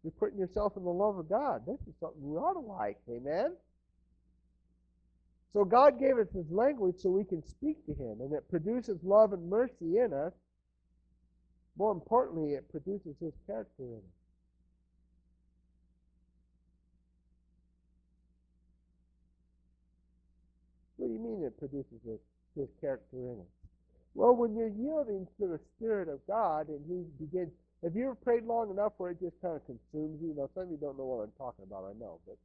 You're putting yourself in the love of God. This is something we ought to like. Amen? So God gave us His language so we can speak to Him, and it produces love and mercy in us. More importantly, it produces His character in us. What do you mean it produces His character in us? Well, when you're yielding to the Spirit of God and He begins, have you ever prayed long enough where it just kind of consumes you? Now, some of you don't know what I'm talking about, I know, but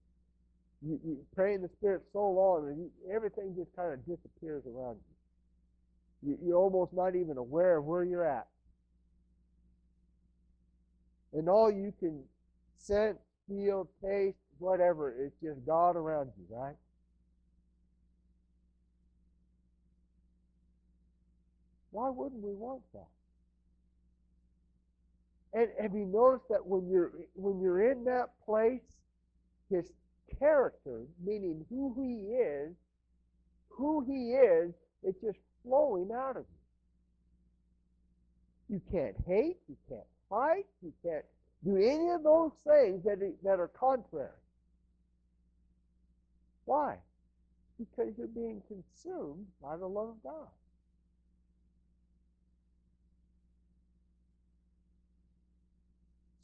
you pray in the Spirit so long and everything just kind of disappears around you. You're almost not even aware of where you're at. And all you can sense, feel, taste, whatever, it's just God around you, right? Why wouldn't we want that? And have you noticed that when you're in that place, His character, meaning who He is, it's just flowing out of you. You can't hate, you can't fight, you can't do any of those things that are contrary. Why? Because you're being consumed by the love of God.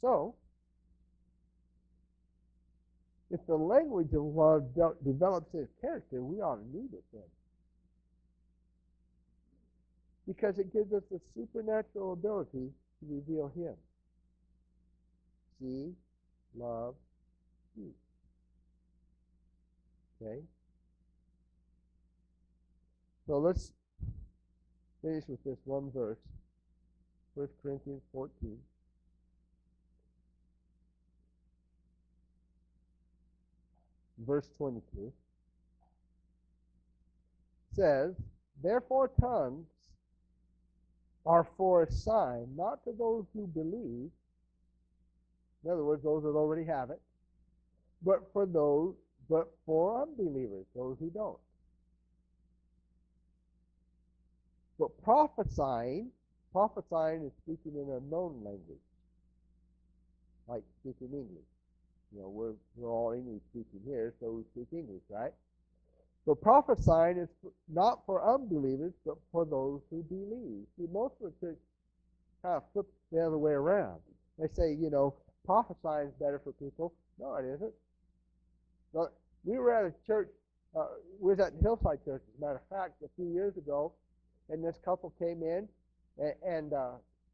So, if the language of love develops His character, we ought to need it then. Because it gives us the supernatural ability to reveal Him. See, love, see. Okay? So let's finish with this one verse. 1 Corinthians 14. Verse 22. Says, therefore tongues are for a sign, not to those who believe. In other words, those that already have it, but for unbelievers, those who don't. But prophesying is speaking in a known language, like speaking English. You know, we're all English speaking here, so we speak English, right? So prophesying is not for unbelievers, but for those who believe. See, most of the church kind of flips the other way around. They say, you know, prophesying is better for people. No, it isn't. No, we were at a church, we was at Hillside Church, as a matter of fact, a few years ago, and this couple came in, and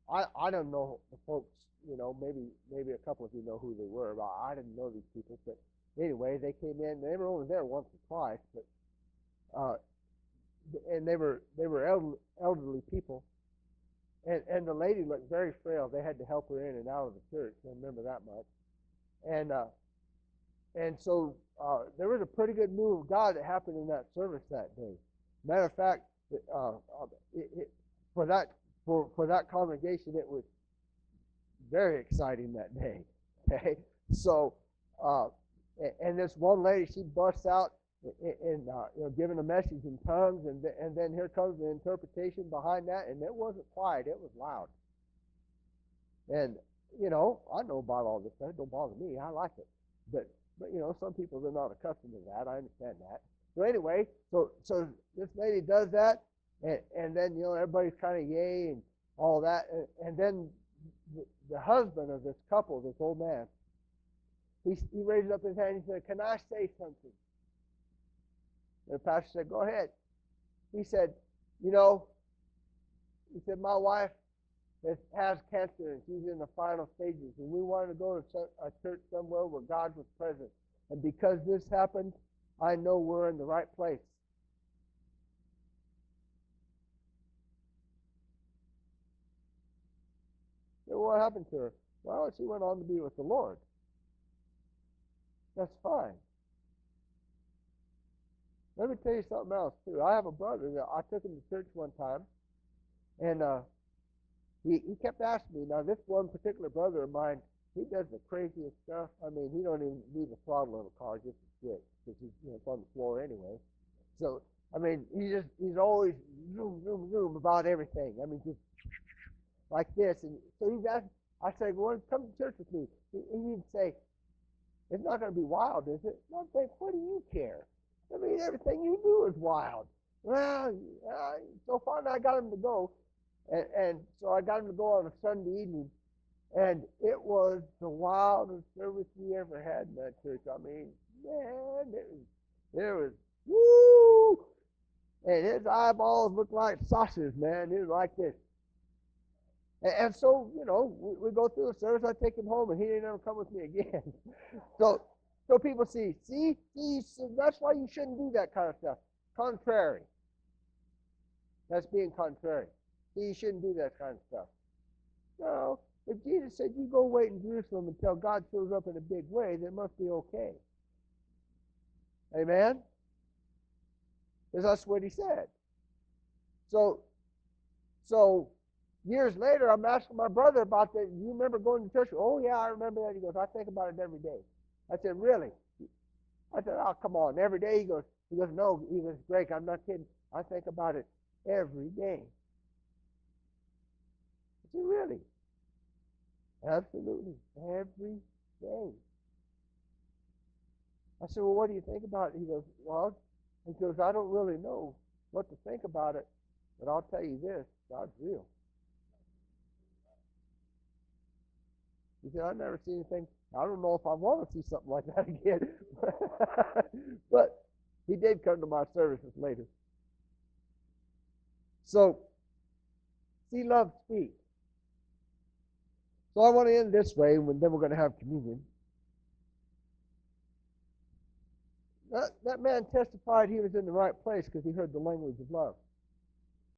I don't know the folks, you know, maybe a couple of you know who they were, but I didn't know these people. But anyway, they came in. They were only there once or twice, but and they were elderly people, and the lady looked very frail. They had to help her in and out of the church. I remember that much, and so there was a pretty good move of God that happened in that service that day. Matter of fact, for that congregation, it was very exciting that day. Okay, so and this one lady, she busts out in giving a message in tongues, and then here comes the interpretation behind that, and it wasn't quiet, it was loud. And you know, I know about all this stuff. It don't bother me. I like it, but you know, some people they're not accustomed to that. I understand that. So anyway, so this lady does that, and then you know everybody's kind of yay and all that, and then the husband of this couple, this old man, he raised up his hand and he said, "Can I say something?" And the pastor said, "Go ahead." He said, "You know," he said, "my wife has cancer and she's in the final stages, and we wanted to go to a church somewhere where God was present. And because this happened, I know we're in the right place." So what happened to her? Well, she went on to be with the Lord. That's fine. Let me tell you something else too. I have a brother that I took him to church one time, and he kept asking me. Now, this one particular brother of mine, he does the craziest stuff. I mean, he don't even need the throttle of a car just to switch because it's on the floor anyway. So, I mean, he's always zoom, zoom, zoom about everything. I mean, just like this. And so he's asking, I say, "Well, come to church with me." He'd say, "It's not going to be wild, is it?" And I'd think, "What do you care? I mean, everything you do is wild." Well, so finally I got him to go, and so I got him to go on a Sunday evening, and it was the wildest service we ever had in that church. I mean, man, it was woo, and his eyeballs looked like saucers, man. It was like this. And so, we go through the service. I take him home, and he didn't ever come with me again. so, so people see, that's why you shouldn't do that kind of stuff. Contrary. That's being contrary. See, you shouldn't do that kind of stuff. No, if Jesus said you go wait in Jerusalem until God shows up in a big way, then it must be okay. Amen? Because that's what he said. So years later, I'm asking my brother about that. You remember going to church? Oh, yeah, I remember that. He goes, I think about it every day. I said, really? I said, oh, come on, every day? He goes, no. He goes, Greg, I'm not kidding. I think about it every day. I said, really? Absolutely, every day. I said, well, what do you think about it? He goes, I don't really know what to think about it, but I'll tell you this, God's real. He said, I've never seen anything. I don't know if I want to see something like that again. But he did come to my services later. So, see love speak. So I want to end this way, and then we're going to have communion. That man testified he was in the right place because he heard the language of love.